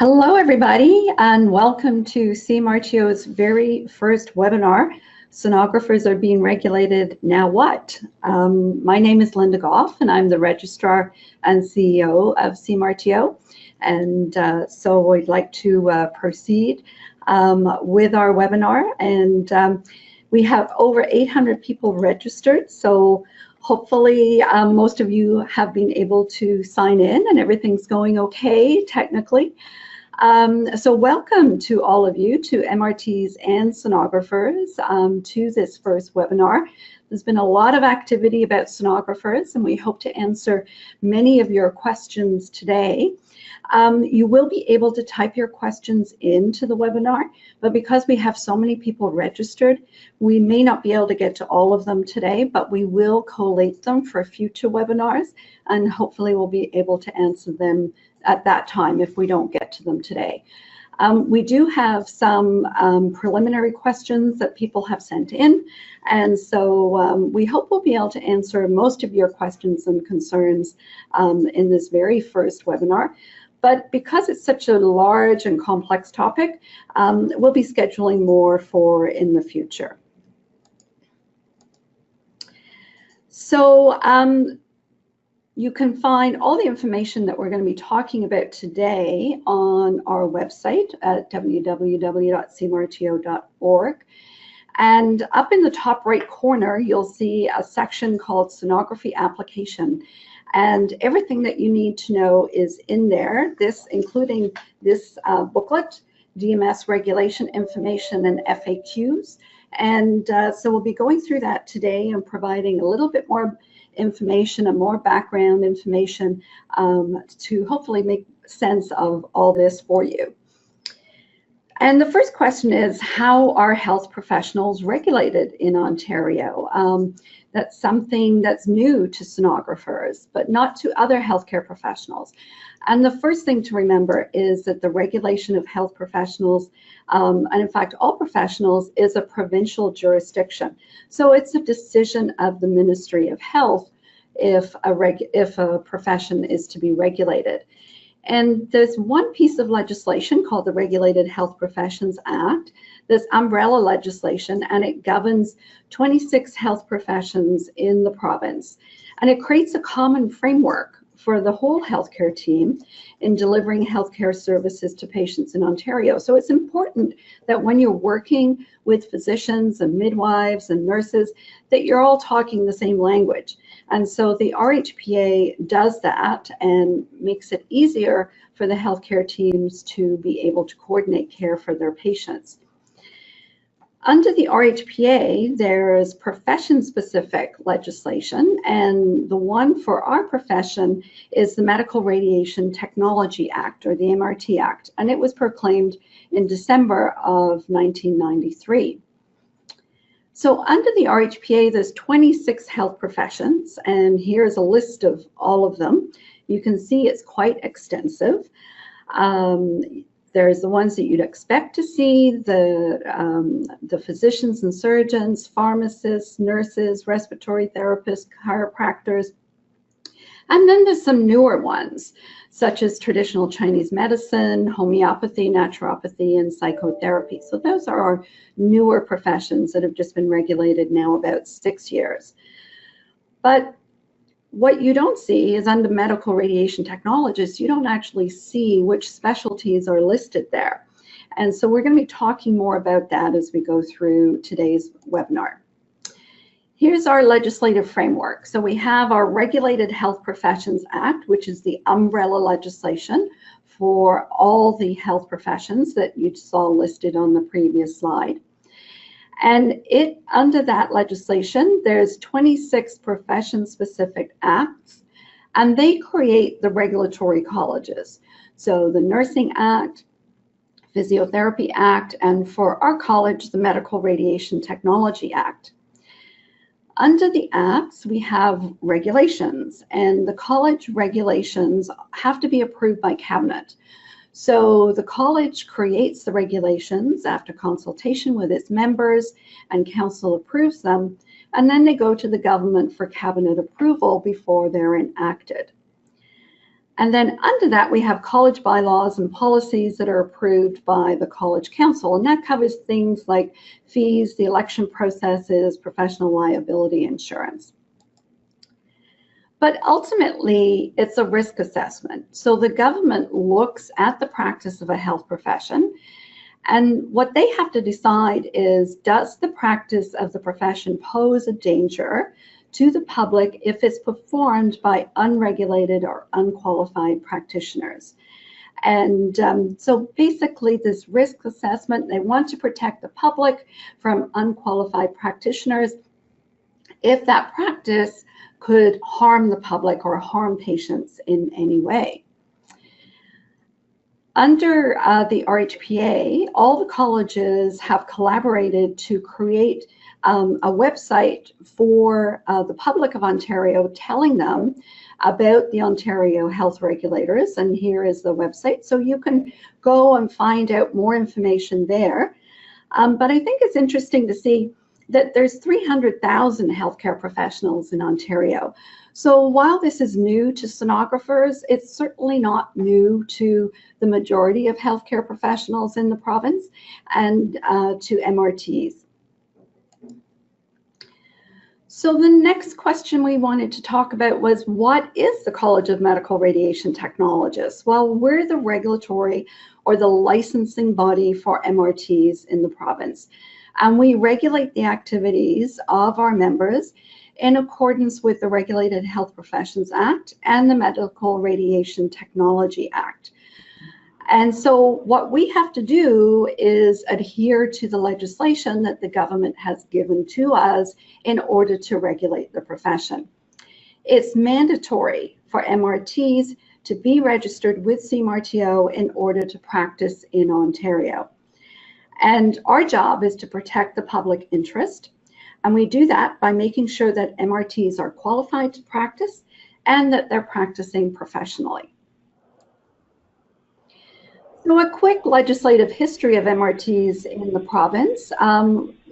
Hello, everybody, and welcome to CMRTO's very first webinar. Sonographers are being regulated, now what? My name is Linda Gough, and I'm the Registrar and CEO of CMRTO. And so we'd like to proceed with our webinar. And we have over 800 people registered, so hopefully most of you have been able to sign in and everything's going okay technically. So welcome to all of you, to MRTs and sonographers, to this first webinar. There's been a lot of activity about sonographers, and we hope to answer many of your questions today. You will be able to type your questions into the webinar, but because we have so many people registered, we may not be able to get to all of them today, but we will collate them for future webinars, and hopefully we'll be able to answer them at that time if we don't get to them today. We do have some preliminary questions that people have sent in, and so we hope we'll be able to answer most of your questions and concerns in this very first webinar. But because it's such a large and complex topic, we'll be scheduling more for in the future. So you can find all the information that we're going to be talking about today on our website at www.cmrto.org. And up in the top right corner, you'll see a section called Sonography Application. And everything that you need to know is in there, including this booklet, DMS regulation information and FAQs. And so we'll be going through that today and providing a little bit more information and more background information to hopefully make sense of all this for you. And the first question is, how are health professionals regulated in Ontario? That's something that's new to sonographers, but not to other healthcare professionals. And the first thing to remember is that the regulation of health professionals, and in fact all professionals, is a provincial jurisdiction. So it's a decision of the Ministry of Health if a profession is to be regulated. And there's one piece of legislation called the Regulated Health Professions Act, this umbrella legislation, and it governs 26 health professions in the province. And it creates a common framework for the whole healthcare team in delivering healthcare services to patients in Ontario. So it's important that when you're working with physicians and midwives and nurses, that you're all talking the same language. And so the RHPA does that and makes it easier for the healthcare teams to be able to coordinate care for their patients. Under the RHPA, there's profession-specific legislation, and the one for our profession is the Medical Radiation Technology Act, or the MRT Act, and it was proclaimed in December of 1993. So under the RHPA, there's 26 health professions, and here's a list of all of them. You can see it's quite extensive. There's the ones that you'd expect to see, the physicians and surgeons, pharmacists, nurses, respiratory therapists, chiropractors. And then there's some newer ones, such as traditional Chinese medicine, homeopathy, naturopathy, and psychotherapy. So those are our newer professions that have just been regulated now about 6 years. But what you don't see is under medical radiation technologists, you don't actually see which specialties are listed there. And so we're going to be talking more about that as we go through today's webinar. Here's our legislative framework. So we have our Regulated Health Professions Act, which is the umbrella legislation for all the health professions that you saw listed on the previous slide. And under that legislation, there's 26 profession-specific acts, and they create the regulatory colleges. So the Nursing Act, Physiotherapy Act, and for our college, the Medical Radiation Technology Act. Under the acts, we have regulations, and the college regulations have to be approved by cabinet. So the college creates the regulations after consultation with its members, and council approves them, and then they go to the government for cabinet approval before they're enacted. And then under that, we have college bylaws and policies that are approved by the College Council. And that covers things like fees, the election processes, professional liability insurance. But ultimately, it's a risk assessment. So the government looks at the practice of a health profession, and what they have to decide is, does the practice of the profession pose a danger to the public if it's performed by unregulated or unqualified practitioners? And so basically this risk assessment, they want to protect the public from unqualified practitioners if that practice could harm the public or harm patients in any way. Under the RHPA, all the colleges have collaborated to create a website for the public of Ontario, telling them about the Ontario health regulators. And here is the website. So you can go and find out more information there. But I think it's interesting to see that there's 300,000 healthcare professionals in Ontario. So while this is new to sonographers, it's certainly not new to the majority of healthcare professionals in the province and to MRTs. So the next question we wanted to talk about was, what is the College of Medical Radiation Technologists? Well, we're the regulatory or the licensing body for MRTs in the province. And we regulate the activities of our members in accordance with the Regulated Health Professions Act and the Medical Radiation Technology Act. And so what we have to do is adhere to the legislation that the government has given to us in order to regulate the profession. It's mandatory for MRTs to be registered with CMRTO in order to practice in Ontario. And our job is to protect the public interest. And we do that by making sure that MRTs are qualified to practice and that they're practicing professionally. So a quick legislative history of MRTs in the province.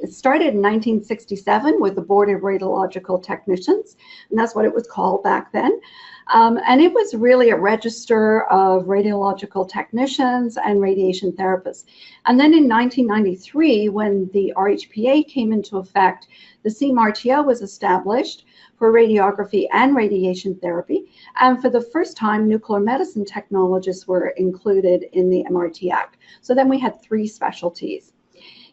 It started in 1967 with the Board of Radiological Technicians, and that's what it was called back then. And it was really a register of radiological technicians and radiation therapists. And then in 1993, when the RHPA came into effect, the CMRTO was established for radiography and radiation therapy. And for the first time, nuclear medicine technologists were included in the MRT Act. So then we had 3 specialties.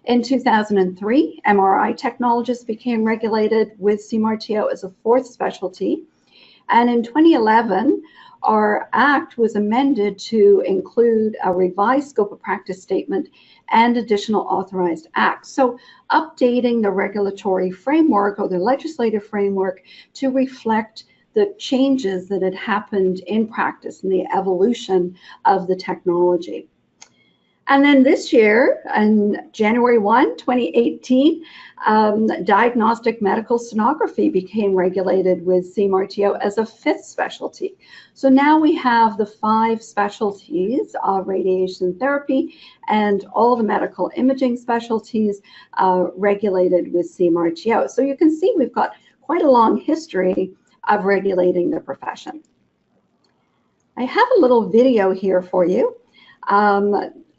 In 2003, MRI technologists became regulated with CMRTO as a 4th specialty. And in 2011, our act was amended to include a revised scope of practice statement and additional authorized acts. So updating the regulatory framework or the legislative framework to reflect the changes that had happened in practice and the evolution of the technology. And then this year, on January 1, 2018, diagnostic medical sonography became regulated with CMRTO as a 5th specialty. So now we have the 5 specialties of radiation therapy and all the medical imaging specialties regulated with CMRTO. So you can see we've got quite a long history of regulating the profession. I have a little video here for you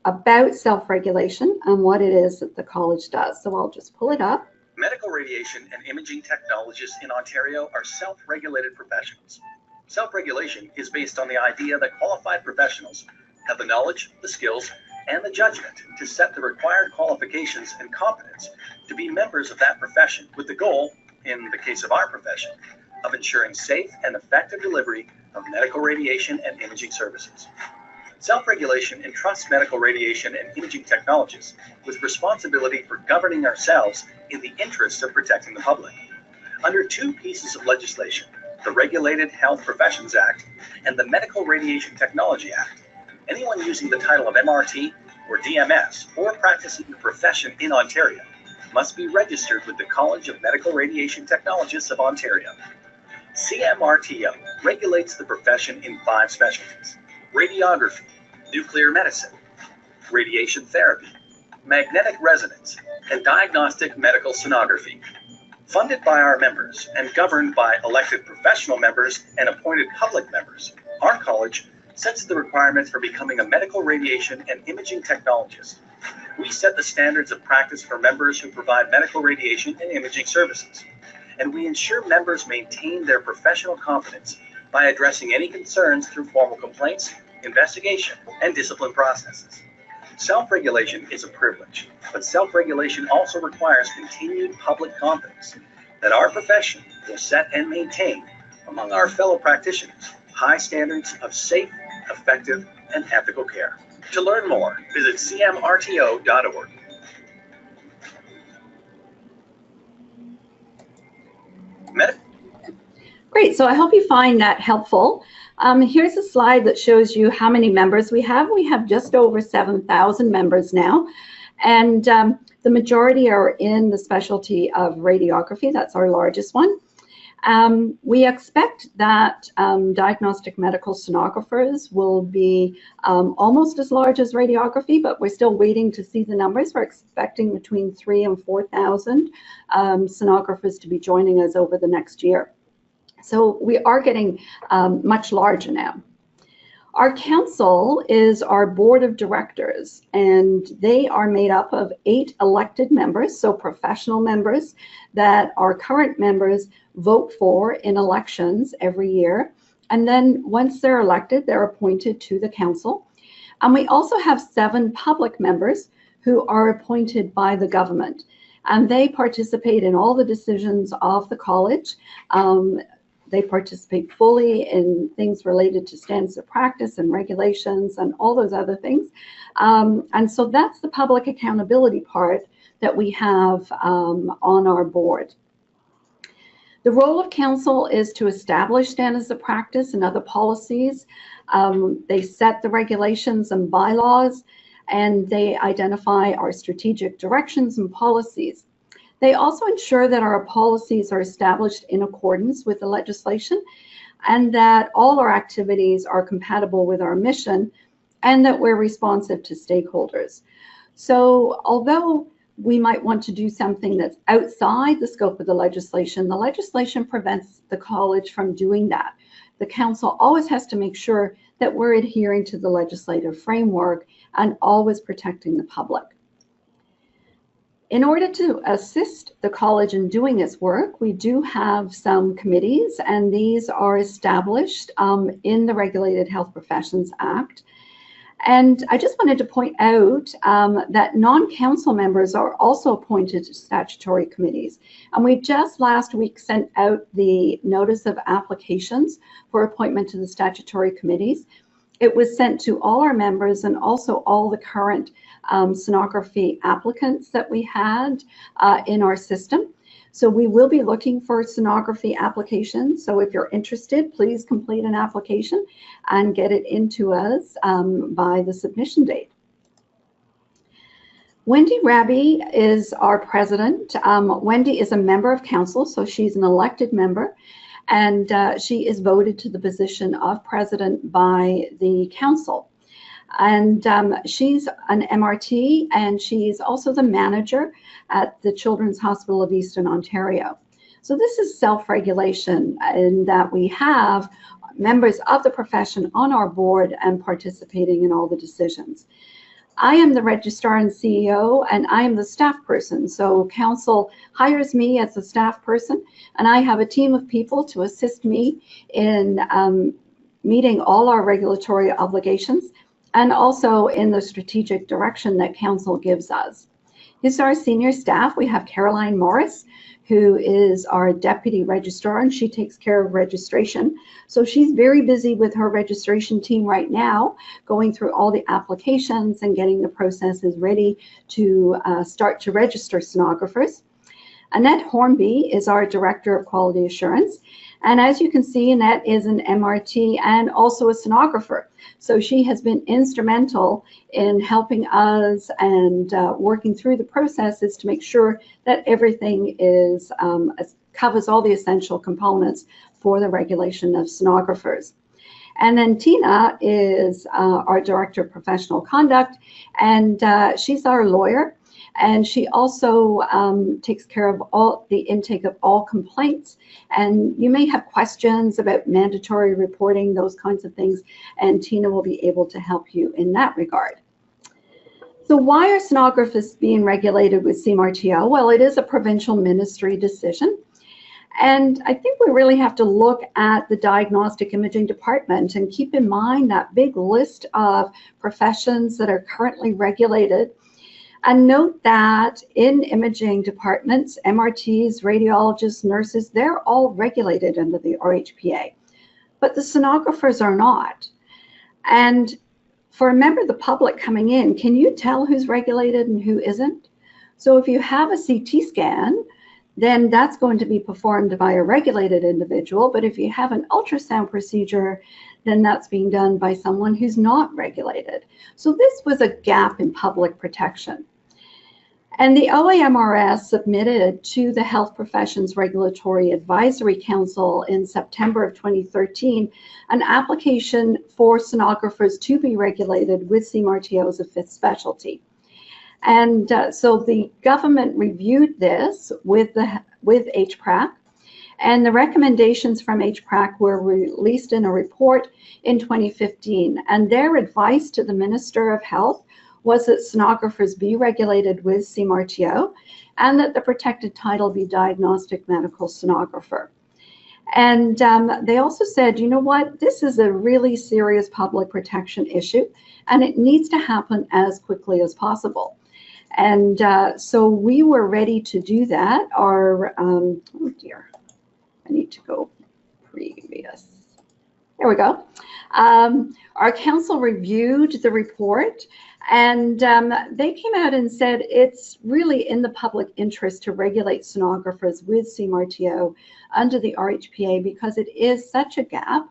about self-regulation and what it is that the college does. So I'll just pull it up. Medical radiation and imaging technologists in Ontario are self-regulated professionals. Self-regulation is based on the idea that qualified professionals have the knowledge, the skills, and the judgment to set the required qualifications and competence to be members of that profession, with the goal, in the case of our profession, of ensuring safe and effective delivery of medical radiation and imaging services. Self-regulation entrusts medical radiation and imaging technologists with responsibility for governing ourselves in the interest of protecting the public. Under 2 pieces of legislation, the Regulated Health Professions Act and the Medical Radiation Technology Act, anyone using the title of MRT or DMS or practicing the profession in Ontario must be registered with the College of Medical Radiation Technologists of Ontario. CMRTO regulates the profession in 5 specialties: radiography, nuclear medicine, radiation therapy, magnetic resonance, and diagnostic medical sonography. Funded by our members and governed by elected professional members and appointed public members, Our college sets the requirements for becoming a medical radiation and imaging technologist. We set the standards of practice for members who provide medical radiation and imaging services, and we ensure members maintain their professional competence by addressing any concerns through formal complaints, investigation, and discipline processes. Self-regulation is a privilege, but self-regulation also requires continued public confidence that our profession will set and maintain among our fellow practitioners high standards of safe, effective, and ethical care. To learn more, visit cmrto.org. Great, so I hope you find that helpful. Here's a slide that shows you how many members we have. We have just over 7,000 members now, and the majority are in the specialty of radiography. That's our largest one. We expect that diagnostic medical sonographers will be almost as large as radiography, but we're still waiting to see the numbers. We're expecting between 3,000 and 4,000 sonographers to be joining us over the next year. So we are getting much larger now. Our council is our board of directors, and they are made up of 8 elected members, so professional members that our current members vote for in elections every year. And then once they're elected, they're appointed to the council. And we also have 7 public members who are appointed by the government, and they participate in all the decisions of the college. They participate fully in things related to standards of practice and regulations and all those other things. And so that's the public accountability part that we have on our board. The role of council is to establish standards of practice and other policies. They set the regulations and bylaws, and they identify our strategic directions and policies. They also ensure that our policies are established in accordance with the legislation, and that all our activities are compatible with our mission, and that we're responsive to stakeholders. So although we might want to do something that's outside the scope of the legislation prevents the college from doing that. The council always has to make sure that we're adhering to the legislative framework and always protecting the public. In order to assist the college in doing its work, we do have some committees, and these are established in the Regulated Health Professions Act. And I just wanted to point out that non-council members are also appointed to statutory committees. And we just last week sent out the notice of applications for appointment to the statutory committees. It was sent to all our members and also all the current sonography applicants that we had in our system. So we will be looking for sonography applications. So if you're interested, please complete an application and get it into us by the submission date. Wendy Raby is our president. Wendy is a member of council, so she's an elected member, and she is voted to the position of president by the council. And she's an MRT, and she's also the manager at the Children's Hospital of Eastern Ontario. So this is self-regulation in that we have members of the profession on our board and participating in all the decisions. I am the registrar and CEO, and I am the staff person. So council hires me as a staff person, and I have a team of people to assist me in meeting all our regulatory obligations, and also in the strategic direction that council gives us. Here's our senior staff. We have Caroline Morris, who is our deputy registrar, and she takes care of registration. So she's very busy with her registration team right now, going through all the applications and getting the processes ready to start to register sonographers. Annette Hornby is our director of quality assurance. And as you can see, Annette is an MRT and also a sonographer. So she has been instrumental in helping us and working through the processes to make sure that everything is covers all the essential components for the regulation of sonographers. And then Tina is our director of professional conduct, and she's our lawyer. And she also takes care of all the intake of all complaints. And you may have questions about mandatory reporting, those kinds of things, and Tina will be able to help you in that regard. So why are sonographers being regulated with CMRTO? Well, it is a provincial ministry decision. And I think we really have to look at the diagnostic imaging department and keep in mind that big list of professions that are currently regulated. And note that in imaging departments, MRTs, radiologists, nurses, they're all regulated under the RHPA. But the sonographers are not. And for a member of the public coming in, can you tell who's regulated and who isn't? So if you have a CT scan, then that's going to be performed by a regulated individual. But if you have an ultrasound procedure, then that's being done by someone who's not regulated. So this was a gap in public protection. And the OAMRS submitted to the Health Professions Regulatory Advisory Council in September of 2013 an application for sonographers to be regulated with CMRTO as a fifth specialty. And so the government reviewed this with HPRAC, and the recommendations from HPRAC were released in a report in 2015. And their advice to the Minister of Health was that sonographers be regulated with CMRTO and that the protected title be diagnostic medical sonographer. And they also said, you know what, this is a really serious public protection issue and it needs to happen as quickly as possible. And so we were ready to do that. Our, oh dear, I need to go previous. There we go. Our council reviewed the report and they came out and said it's really in the public interest to regulate sonographers with CMRTO under the RHPA because it is such a gap.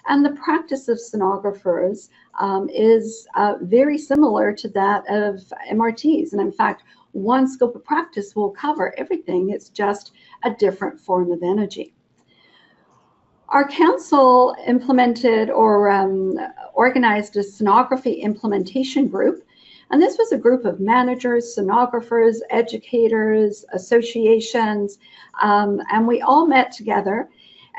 And the practice of sonographers is very similar to that of MRTs. And in fact, one scope of practice will cover everything. It's just a different form of energy. Our council implemented or organized a sonography implementation group. And this was a group of managers, sonographers, educators, associations, and we all met together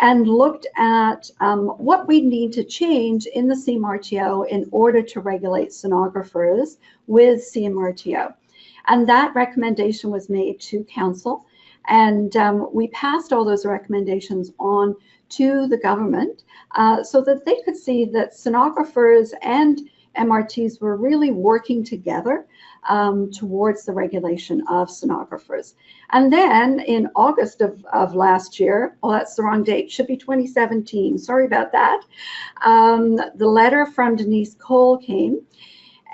and looked at what we need to change in the CMRTO in order to regulate sonographers with CMRTO. And that recommendation was made to council, and we passed all those recommendations on to the government so that they could see that sonographers and MRTs were really working together towards the regulation of sonographers. And then in August of last year, oh, that's the wrong date, should be 2017, sorry about that, the letter from Denise Cole came.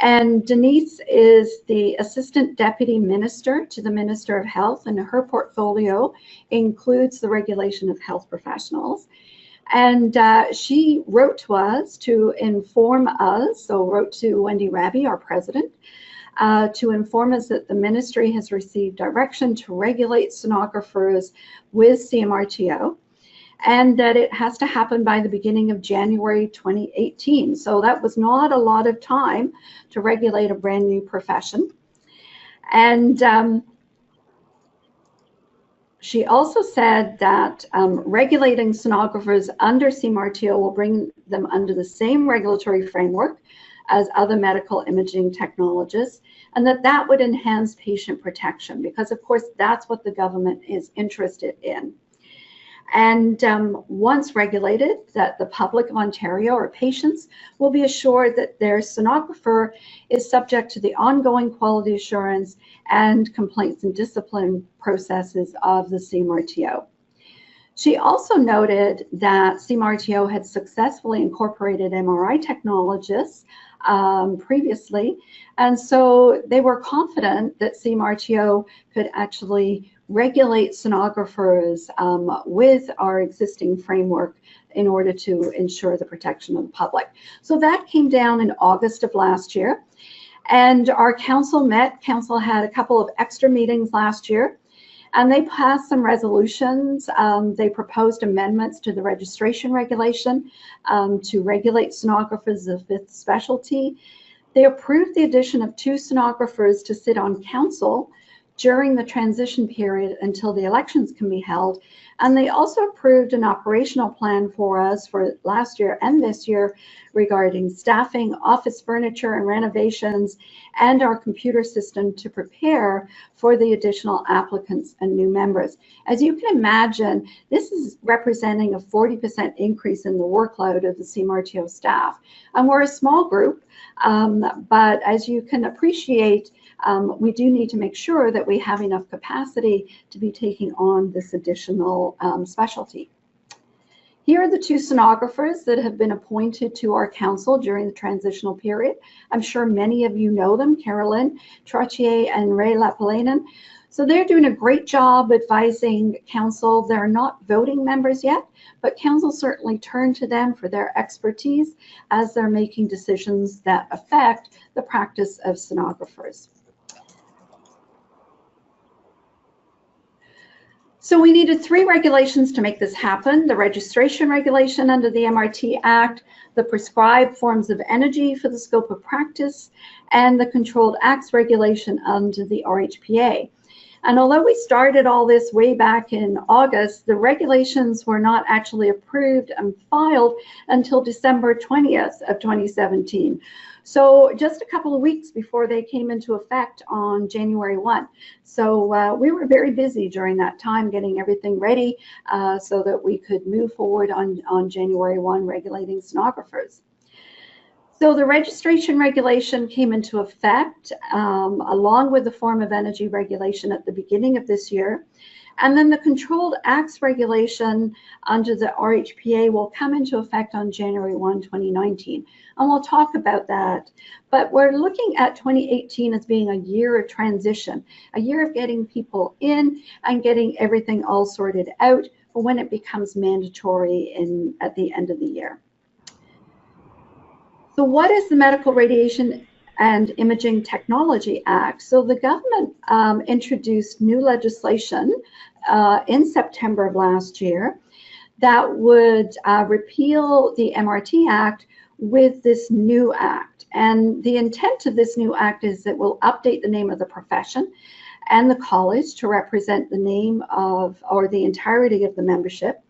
And Denise is the Assistant Deputy Minister to the Minister of Health, and her portfolio includes the regulation of health professionals. And she wrote to us to inform us, so wrote to Wendy Raby, our president, to inform us that the ministry has received direction to regulate sonographers with CMRTO, and that it has to happen by the beginning of January 2018. So that was not a lot of time to regulate a brand new profession. And she also said that regulating sonographers under CMRTO will bring them under the same regulatory framework as other medical imaging technologists, and that would enhance patient protection, because of course that's what the government is interested in. And once regulated, that the public of Ontario or patients will be assured that their sonographer is subject to the ongoing quality assurance and complaints and discipline processes of the CMRTO. She also noted that CMRTO had successfully incorporated MRI technologists previously, and so they were confident that CMRTO could actually regulate sonographers with our existing framework in order to ensure the protection of the public. So that came down in August of last year, and our council met. Council had a couple of extra meetings last year, and they passed some resolutions. They proposed amendments to the registration regulation to regulate sonographers as a fifth specialty. They approved the addition of 2 sonographers to sit on council during the transition period until the elections can be held. And they also approved an operational plan for us for last year and this year regarding staffing, office furniture and renovations, and our computer system to prepare for the additional applicants and new members. As you can imagine, this is representing a 40% increase in the workload of the CMRTO staff. And we're a small group, but as you can appreciate, we do need to make sure that we have enough capacity to be taking on this additional specialty. Here are the two sonographers that have been appointed to our council during the transitional period. I'm sure many of you know them, Carolyn Trottier and Ray Lapalainen. So they're doing a great job advising council. They're not voting members yet, but council certainly turn to them for their expertise as they're making decisions that affect the practice of sonographers. So we needed 3 regulations to make this happen: the registration regulation under the MRT Act, the prescribed forms of energy for the scope of practice, and the controlled acts regulation under the RHPA. And although we started all this way back in August, the regulations were not actually approved and filed until December 20th of 2017. So just a couple of weeks before they came into effect on January 1. So we were very busy during that time getting everything ready so that we could move forward on January 1 regulating sonographers. So the registration regulation came into effect along with the form of energy regulation at the beginning of this year. And then the controlled acts regulation under the RHPA will come into effect on January 1, 2019. And we'll talk about that. But we're looking at 2018 as being a year of transition, a year of getting people in and getting everything all sorted out for when it becomes mandatory at the end of the year. So what is the Medical Radiation and Imaging Technology Act? So the government introduced new legislation in September of last year that would repeal the MRT Act with this new act. And the intent of this new act is it will update the name of the profession and the college to represent the name of, or the entirety of the membership.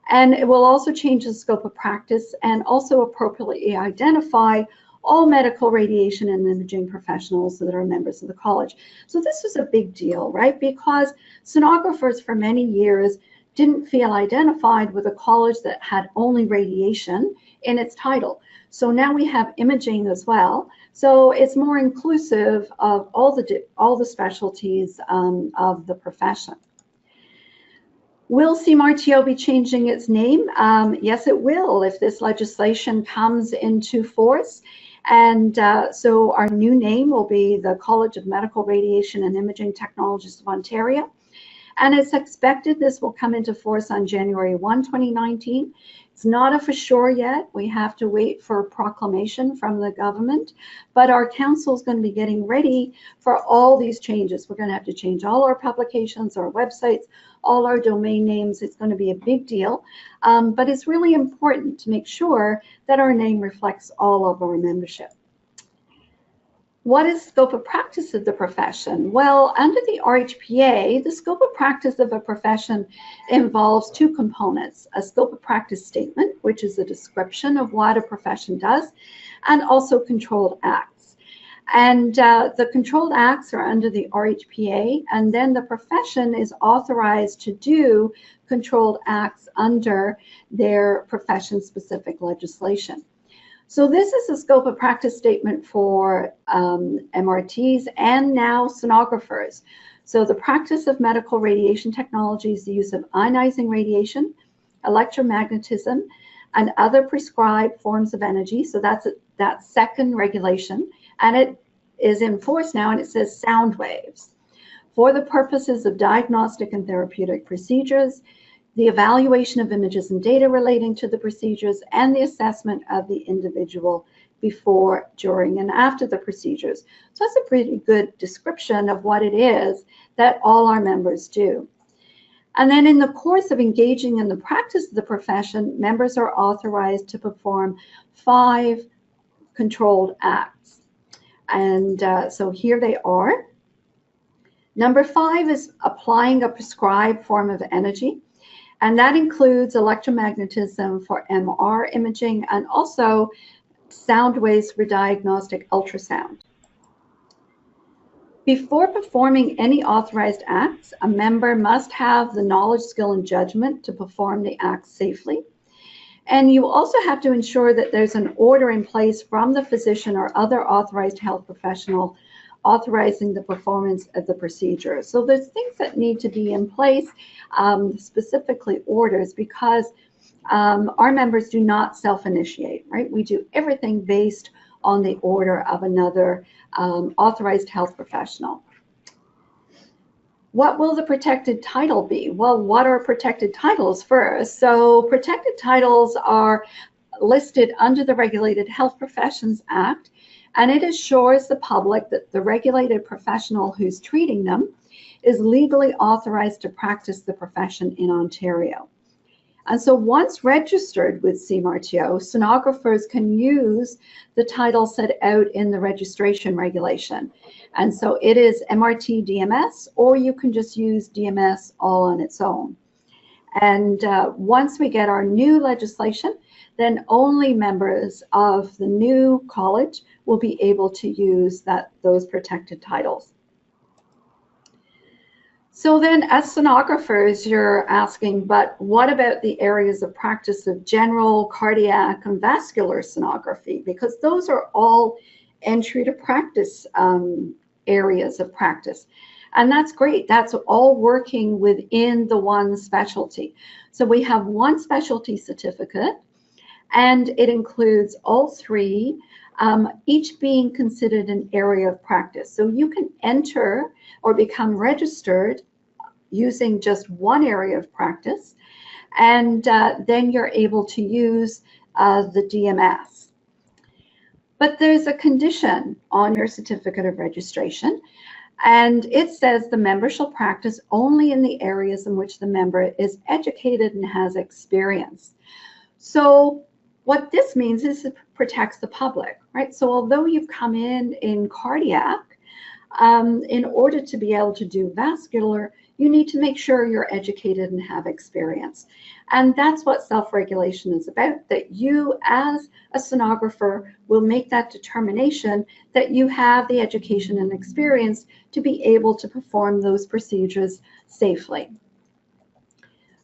And it will also change the scope of practice and also appropriately identify all medical radiation and imaging professionals that are members of the college. So this was a big deal, right? Because sonographers for many years didn't feel identified with a college that had only radiation in its title. So now we have imaging as well. So it's more inclusive of all the specialties of the profession. Will CMRTO be changing its name? Yes, it will if this legislation comes into force. And so our new name will be the College of Medical Radiation and Imaging Technologists of Ontario. And it's expected this will come into force on January 1, 2019. It's not a for sure yet. We have to wait for a proclamation from the government, but our council is going to be getting ready for all these changes. We're going to have to change all our publications, our websites, all our domain names. It's going to be a big deal, but it's really important to make sure that our name reflects all of our membership. What is scope of practice of the profession? Well, under the RHPA, the scope of practice of a profession involves 2 components: a scope of practice statement, which is a description of what a profession does, and also controlled acts. And the controlled acts are under the RHPA, and then the profession is authorized to do controlled acts under their profession-specific legislation. So this is a scope of practice statement for MRTs and now sonographers. So the practice of medical radiation technology is the use of ionizing radiation, electromagnetism, and other prescribed forms of energy. So that's that second regulation, and it is in force now, and it says sound waves for the purposes of diagnostic and therapeutic procedures, the evaluation of images and data relating to the procedures, and the assessment of the individual before, during, and after the procedures. So that's a pretty good description of what it is that all our members do. And then in the course of engaging in the practice of the profession, members are authorized to perform 5 controlled acts. And so here they are. Number 5 is applying a prescribed form of energy, and that includes electromagnetism for MR imaging and also sound waves for diagnostic ultrasound. Before performing any authorized acts, a member must have the knowledge, skill, and judgment to perform the act safely. And you also have to ensure that there's an order in place from the physician or other authorized health professional authorizing the performance of the procedure. So there's things that need to be in place, specifically orders, because our members do not self-initiate, right? We do everything based on the order of another authorized health professional. What will the protected title be? Well, what are protected titles first? So protected titles are listed under the Regulated Health Professions Act, and it assures the public that the regulated professional who's treating them is legally authorized to practice the profession in Ontario. And so once registered with CMRTO, sonographers can use the title set out in the registration regulation. And so it is MRT DMS, or you can just use DMS all on its own. And once we get our new legislation, then only members of the new college will be able to use those protected titles. So then as sonographers, you're asking, but what about the areas of practice of general, cardiac, and vascular sonography? Because those are all entry to practice areas of practice. And that's great. That's all working within the one specialty. So we have one specialty certificate, and it includes all three, each being considered an area of practice. So you can enter or become registered using just one area of practice, and then you're able to use the DMS. But there's a condition on your certificate of registration, and it says the member shall practice only in the areas in which the member is educated and has experience. So what this means is it protects the public, right? So although you've come in cardiac, in order to be able to do vascular, you need to make sure you're educated and have experience. And that's what self-regulation is about, that you as a sonographer will make that determination that you have the education and experience to be able to perform those procedures safely.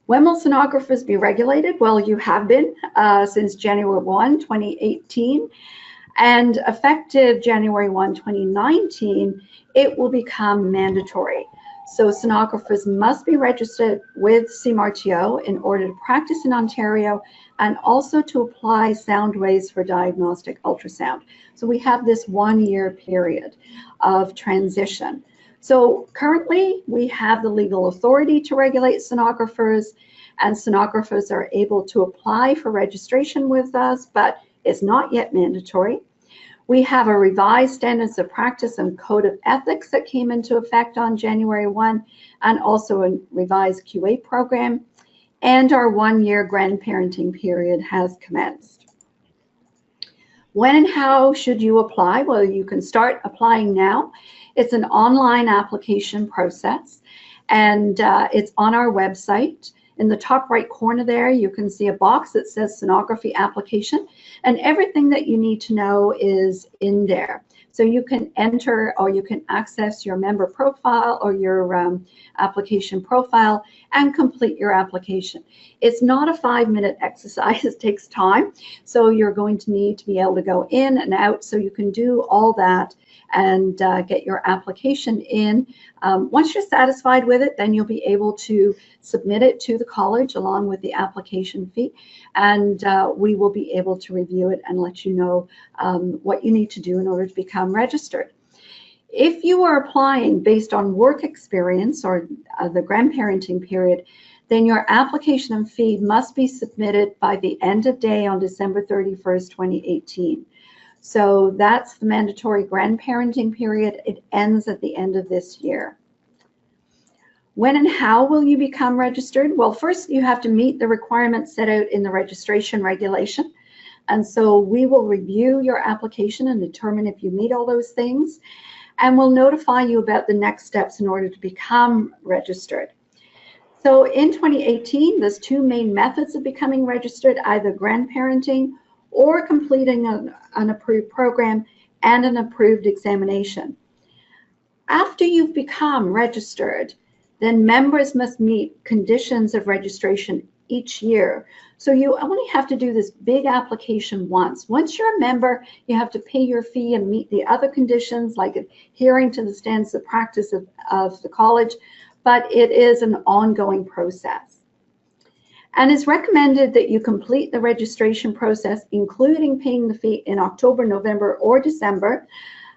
When will sonographers be regulated? Well, you have been since January 1, 2018. And effective January 1, 2019, it will become mandatory. So sonographers must be registered with CMRTO in order to practice in Ontario and also to apply sound waves for diagnostic ultrasound. So we have this 1 year period of transition. So currently we have the legal authority to regulate sonographers, and sonographers are able to apply for registration with us, but it's not yet mandatory. We have a revised standards of practice and code of ethics that came into effect on January 1, and also a revised QA program, and our 1 year grandparenting period has commenced. When and how should you apply? Well, you can start applying now. It's an online application process, and it's on our website. In the top right corner there, you can see a box that says sonography application, and everything that you need to know is in there. So you can enter or you can access your member profile or your application profile and complete your application. It's not a 5-minute exercise, it takes time. So you're going to need to be able to go in and out, so you can do all that and get your application in. Once you're satisfied with it, then you'll be able to submit it to the college along with the application fee, and we will be able to review it and let you know what you need to do in order to become registered. If you are applying based on work experience or the grandparenting period, then your application and fee must be submitted by the end of day on December 31st, 2018. So that's the mandatory grandparenting period. It ends at the end of this year. When and how will you become registered? Well, first you have to meet the requirements set out in the registration regulation. And so we will review your application and determine if you meet all those things. and will notify you about the next steps in order to become registered. So in 2018, there's two main methods of becoming registered, either grandparenting or completing an approved program and an approved examination. After you've become registered, then members must meet conditions of registration each year. So you only have to do this big application once. Once you're a member, you have to pay your fee and meet the other conditions like adhering to the standards of practice of the college, but it is an ongoing process. And it's recommended that you complete the registration process, including paying the fee in October, November, or December,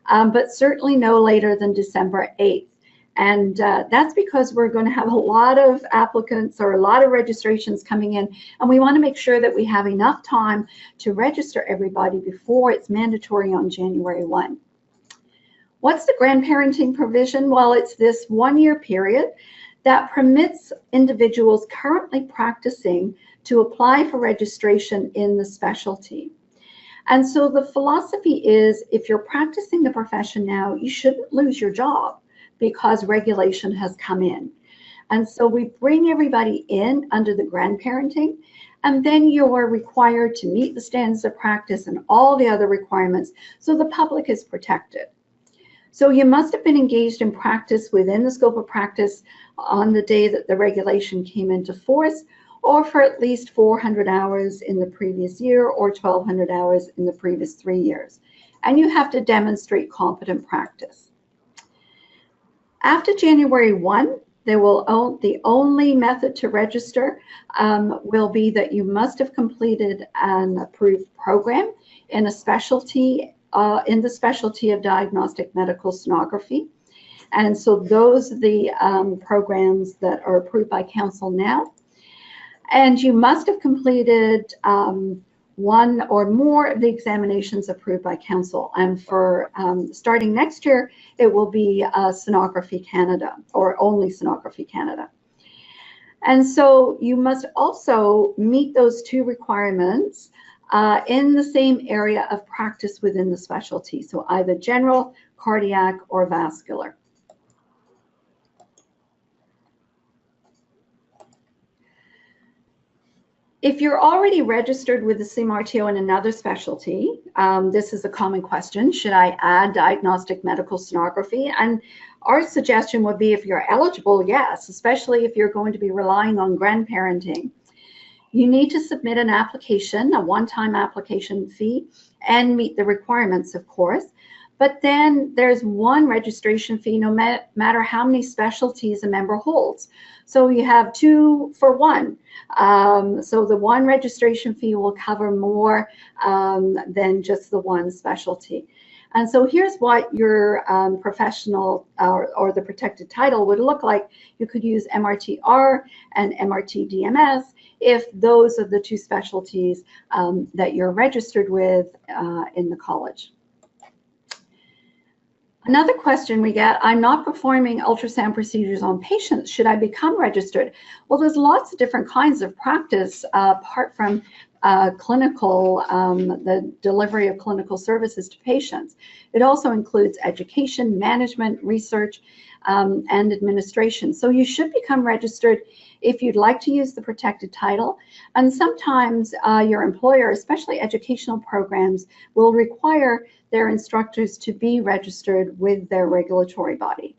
but certainly no later than December 8th. And that's because we're going to have a lot of applicants or a lot of registrations coming in, and we want to make sure that we have enough time to register everybody before it's mandatory on January 1. What's the grandparenting provision? Well, it's this one-year period that permits individuals currently practicing to apply for registration in the specialty. And so the philosophy is, if you're practicing the profession now, you shouldn't lose your job because regulation has come in. And so we bring everybody in under the grandparenting, and then you're required to meet the standards of practice and all the other requirements, so the public is protected. So you must have been engaged in practice within the scope of practice on the day that the regulation came into force, or for at least 400 hours in the previous year or 1,200 hours in the previous 3 years. And you have to demonstrate competent practice. After January 1, the only method to register will be that you must have completed an approved program in a specialty, in the specialty of diagnostic medical sonography. And so those are the programs that are approved by council now. And you must have completed one or more of the examinations approved by council. And for starting next year, it will be Sonography Canada, or only Sonography Canada. And so you must also meet those two requirements in the same area of practice within the specialty. So either general, cardiac, or vascular. If you're already registered with the CMRTO in another specialty, this is a common question: should I add diagnostic medical sonography? And our suggestion would be, if you're eligible, yes, especially if you're going to be relying on grandparenting. You need to submit an application, a one-time application fee, and meet the requirements, of course. But then there's one registration fee no matter how many specialties a member holds. So you have 2 for 1. So the one registration fee will cover more than just the one specialty. And so here's what your professional or the protected title would look like. You could use MRTR and MRT-DMS if those are the 2 specialties that you're registered with in the college. Another question we get: I'm not performing ultrasound procedures on patients. Should I become registered? Well, there's lots of different kinds of practice apart from clinical, the delivery of clinical services to patients. It also includes education, management, research, and administration. So you should become registered if you'd like to use the protected title. And sometimes your employer, especially educational programs, will require their instructors to be registered with their regulatory body.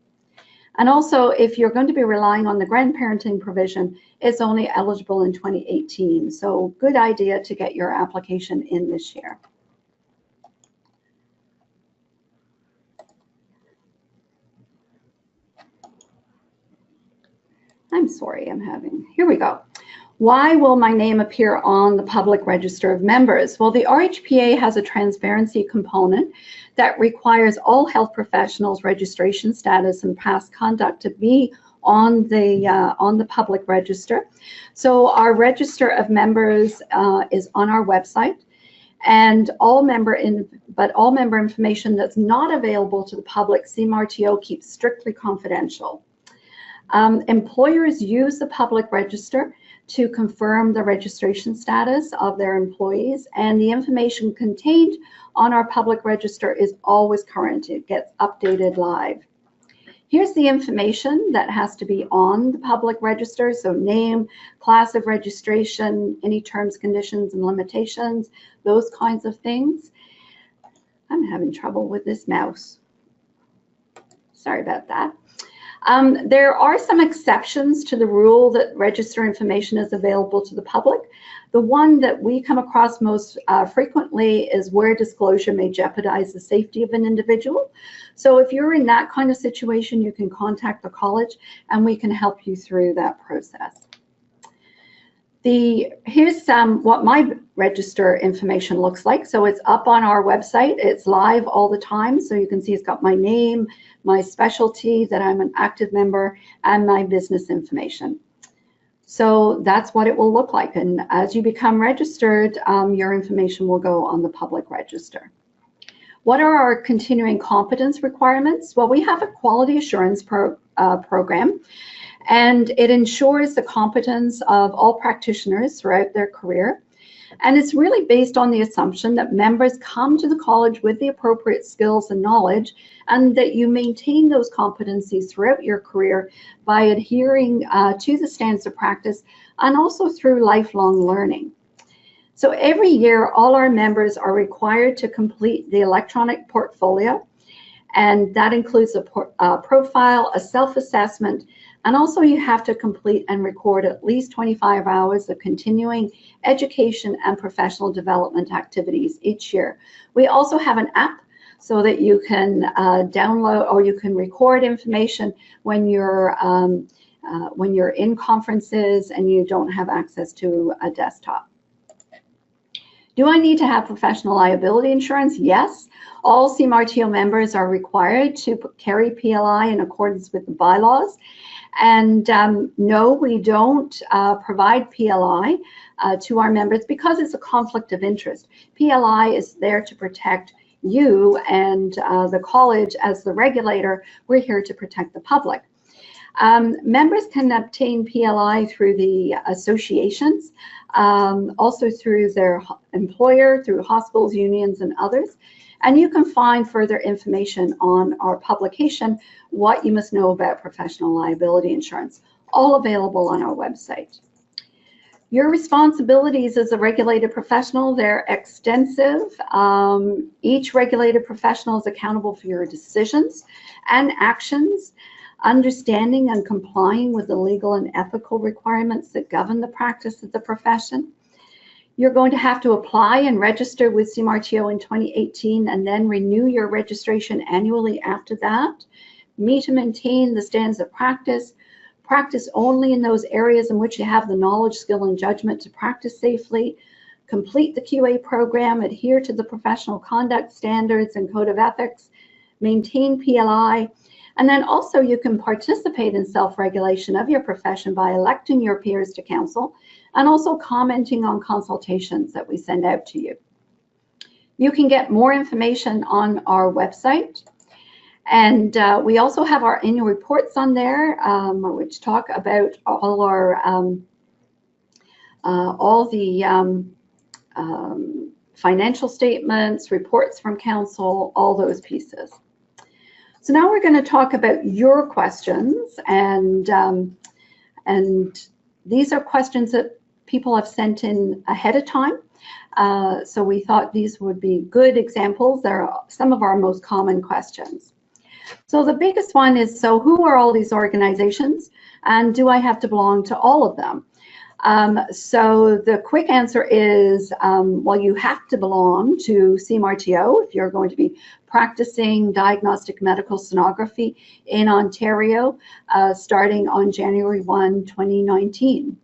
And also, if you're going to be relying on the grandparenting provision, it's only eligible in 2018. So good idea to get your application in this year. I'm sorry, here we go. Why will my name appear on the public register of members? Well, the RHPA has a transparency component that requires all health professionals' registration status and past conduct to be on the public register. So our register of members is on our website, and all member information that's not available to the public, CMRTO keeps strictly confidential. Employers use the public register to confirm the registration status of their employees, and the information contained on our public register is always current. It gets updated live. Here's the information that has to be on the public register, so name, class of registration, any terms, conditions, and limitations, those kinds of things. I'm having trouble with this mouse. Sorry about that. There are some exceptions to the rule that register information is available to the public. The one that we come across most frequently is where disclosure may jeopardize the safety of an individual. So if you're in that kind of situation, you can contact the college and we can help you through that process. Here's what my register information looks like. So it's up on our website. It's live all the time. So you can see it's got my name, my specialty, that I'm an active member, and my business information. So that's what it will look like. And as you become registered, your information will go on the public register. What are our continuing competence requirements? Well, we have a quality assurance program, and it ensures the competence of all practitioners throughout their career. And it's really based on the assumption that members come to the college with the appropriate skills and knowledge, and that you maintain those competencies throughout your career by adhering to the standards of practice and also through lifelong learning. So every year, all our members are required to complete the electronic portfolio, and that includes a profile, a self-assessment, and also you have to complete and record at least 25 hours of continuing education and professional development activities each year. We also have an app so that you can download or you can record information when you're in conferences and you don't have access to a desktop. Do I need to have professional liability insurance? Yes. All CMRTO members are required to carry PLI in accordance with the bylaws. And no, we don't provide PLI to our members because it's a conflict of interest. PLI is there to protect you, and the college, as the regulator, we're here to protect the public. Members can obtain PLI through the associations, also through their employer, through hospitals, unions, and others. And you can find further information on our publication, What You Must Know About Professional Liability Insurance, all available on our website. Your responsibilities as a regulated professional, they're extensive. Each regulated professional is accountable for your decisions and actions, understanding and complying with the legal and ethical requirements that govern the practice of the profession. You're going to have to apply and register with CMRTO in 2018 and then renew your registration annually after that. Meet and maintain the standards of practice. Practice only in those areas in which you have the knowledge, skill, and judgment to practice safely. Complete the QA program. Adhere to the professional conduct standards and code of ethics. Maintain PLI. And then also you can participate in self-regulation of your profession by electing your peers to council and also commenting on consultations that we send out to you. You can get more information on our website. And we also have our annual reports on there, which talk about all our financial statements, reports from council, all those pieces. So now we're going to talk about your questions, and these are questions that people have sent in ahead of time. So we thought these would be good examples. They're some of our most common questions. So the biggest one is, so who are all these organizations, and do I have to belong to all of them? So the quick answer is, well, you have to belong to CMRTO if you're going to be practicing diagnostic medical sonography in Ontario starting on January 1, 2019.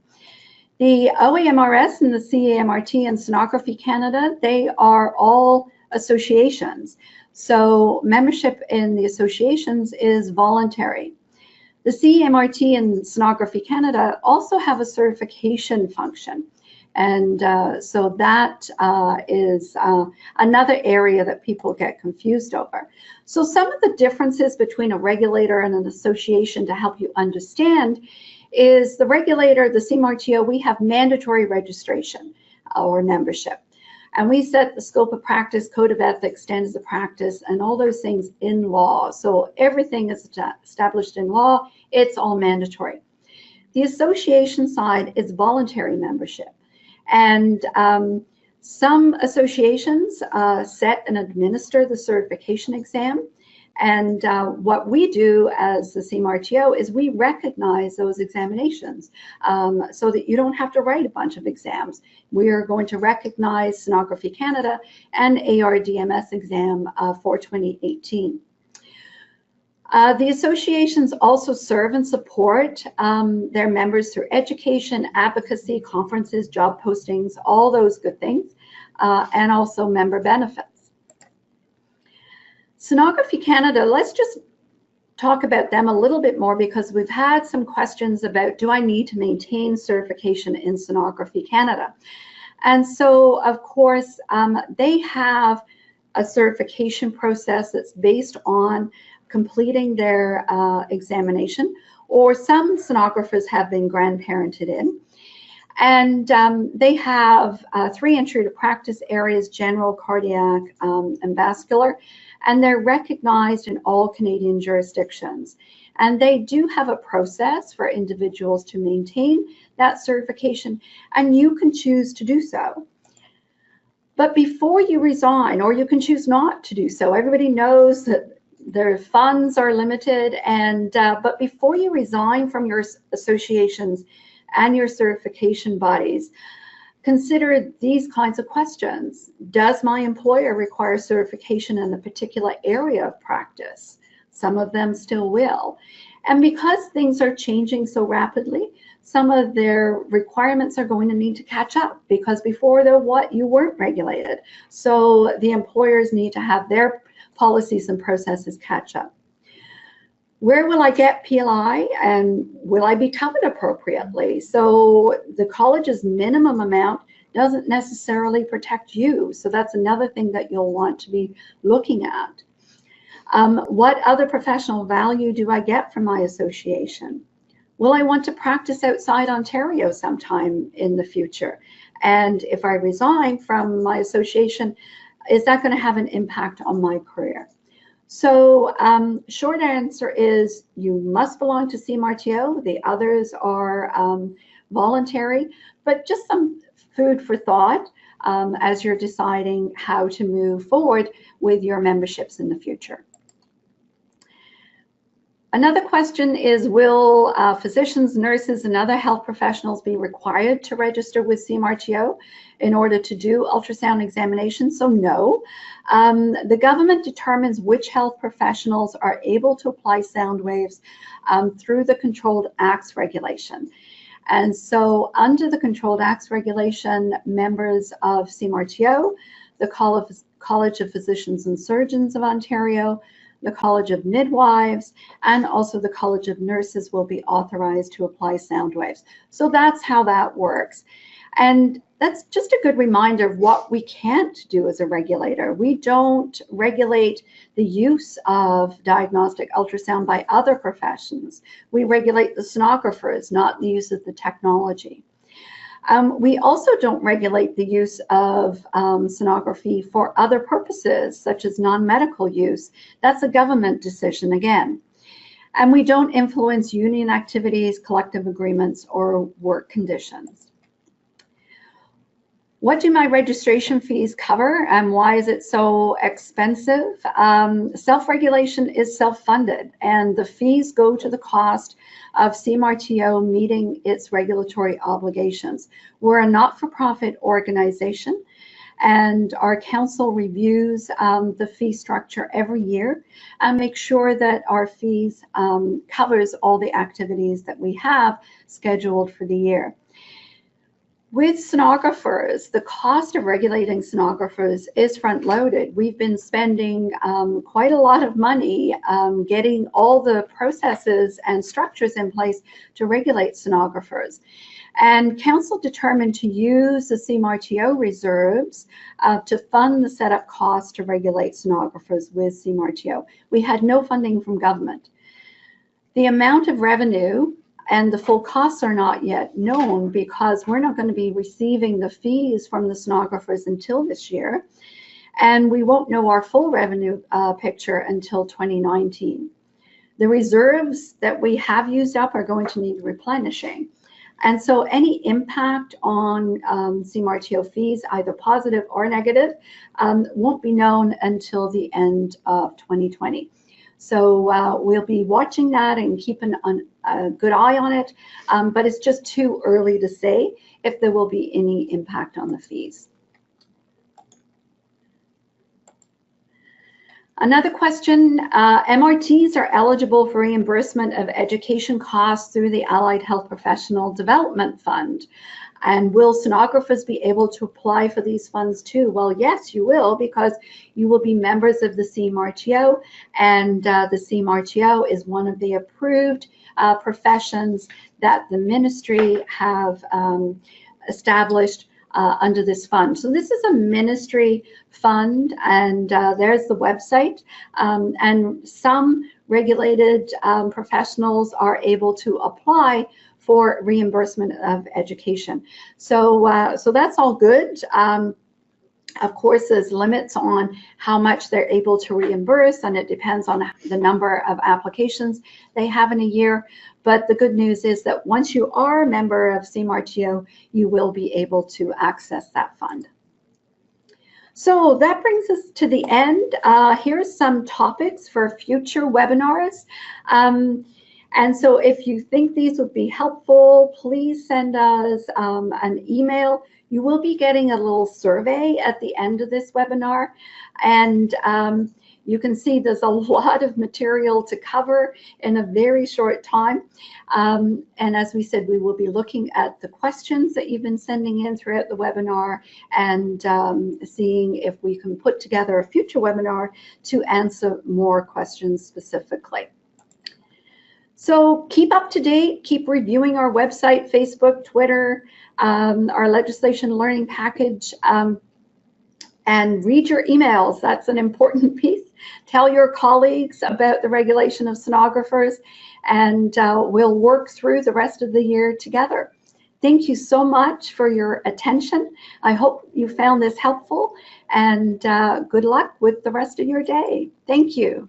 The OAMRS and the CMRT and Sonography Canada, they are all associations. So membership in the associations is voluntary. The CMRT and Sonography Canada also have a certification function. And so that is another area that people get confused over. So some of the differences between a regulator and an association, to help you understand, is the regulator, the CMRTO, we have mandatory registration or membership. And we set the scope of practice, code of ethics, standards of practice, and all those things in law. So everything is established in law. It's all mandatory. The association side is voluntary membership. And some associations set and administer the certification exam. And what we do as the CMRTO is we recognize those examinations so that you don't have to write a bunch of exams. We are going to recognize Sonography Canada and ARDMS exam for 2018. The associations also serve and support their members through education, advocacy, conferences, job postings, all those good things, and also member benefits. Sonography Canada, let's just talk about them a little bit more because we've had some questions about, do I need to maintain certification in Sonography Canada? And so, of course, they have a certification process that's based on completing their examination, or some sonographers have been grandparented in. And they have 3 entry to practice areas: general, cardiac, and vascular. And they're recognized in all Canadian jurisdictions. And they do have a process for individuals to maintain that certification, and you can choose to do so. But before you resign, or you can choose not to do so, everybody knows that their funds are limited, and but before you resign from your associations and your certification bodies, consider these kinds of questions. Does my employer require certification in a particular area of practice? Some of them still will. And because things are changing so rapidly, some of their requirements are going to need to catch up, because before you weren't regulated. So the employers need to have their policies and processes catch up. Where will I get PLI, and will I be covered appropriately? So the college's minimum amount doesn't necessarily protect you. So that's another thing that you'll want to be looking at. What other professional value do I get from my association? Will I want to practice outside Ontario sometime in the future? And if I resign from my association, is that going to have an impact on my career? So short answer is you must belong to CMRTO. The others are voluntary, but just some food for thought as you're deciding how to move forward with your memberships in the future. Another question is, will physicians, nurses, and other health professionals be required to register with CMRTO in order to do ultrasound examinations? So no. The government determines which health professionals are able to apply sound waves through the Controlled Acts regulation. And so under the Controlled Acts regulation, members of CMRTO, the College of Physicians and Surgeons of Ontario, the College of Midwives, and also the College of Nurses will be authorized to apply sound waves. So that's how that works. And that's just a good reminder of what we can't do as a regulator. We don't regulate the use of diagnostic ultrasound by other professions. We regulate the sonographers, not the use of the technology. We also don't regulate the use of sonography for other purposes, such as non-medical use. That's a government decision again. And we don't influence union activities, collective agreements, or work conditions. What do my registration fees cover, and why is it so expensive? Self-regulation is self-funded, and the fees go to the cost of CMRTO meeting its regulatory obligations. We're a not-for-profit organization, and our council reviews the fee structure every year and makes sure that our fees covers all the activities that we have scheduled for the year. With sonographers, the cost of regulating sonographers is front-loaded. We've been spending quite a lot of money getting all the processes and structures in place to regulate sonographers. And Council determined to use the CMRTO reserves to fund the setup costs to regulate sonographers with CMRTO. We had no funding from government. The amount of revenue and the full costs are not yet known because we're not going to be receiving the fees from the sonographers until this year, and we won't know our full revenue picture until 2019. The reserves that we have used up are going to need replenishing. And so any impact on CMRTO fees, either positive or negative, won't be known until the end of 2020. So we'll be watching that and keeping a good eye on it, but it's just too early to say if there will be any impact on the fees. Another question, MRTs are eligible for reimbursement of education costs through the Allied Health Professional Development Fund. And will sonographers be able to apply for these funds too? Well, yes, you will, because you will be members of the CMRTO, and the CMRTO is one of the approved professions that the ministry have established under this fund. So this is a ministry fund, and there's the website, and some regulated professionals are able to apply for reimbursement of education. So so that's all good. Of course, there's limits on how much they're able to reimburse, and it depends on the number of applications they have in a year. But the good news is that once you are a member of CMRTO, you will be able to access that fund. So that brings us to the end. Here's some topics for future webinars. And so if you think these would be helpful, please send us an email. You will be getting a little survey at the end of this webinar, and you can see there's a lot of material to cover in a very short time. And as we said, we will be looking at the questions that you've been sending in throughout the webinar and seeing if we can put together a future webinar to answer more questions specifically. So keep up to date, keep reviewing our website, Facebook, Twitter, our legislation learning package, and read your emails. That's an important piece. Tell your colleagues about the regulation of sonographers, and we'll work through the rest of the year together. Thank you so much for your attention. I hope you found this helpful, and good luck with the rest of your day. Thank you.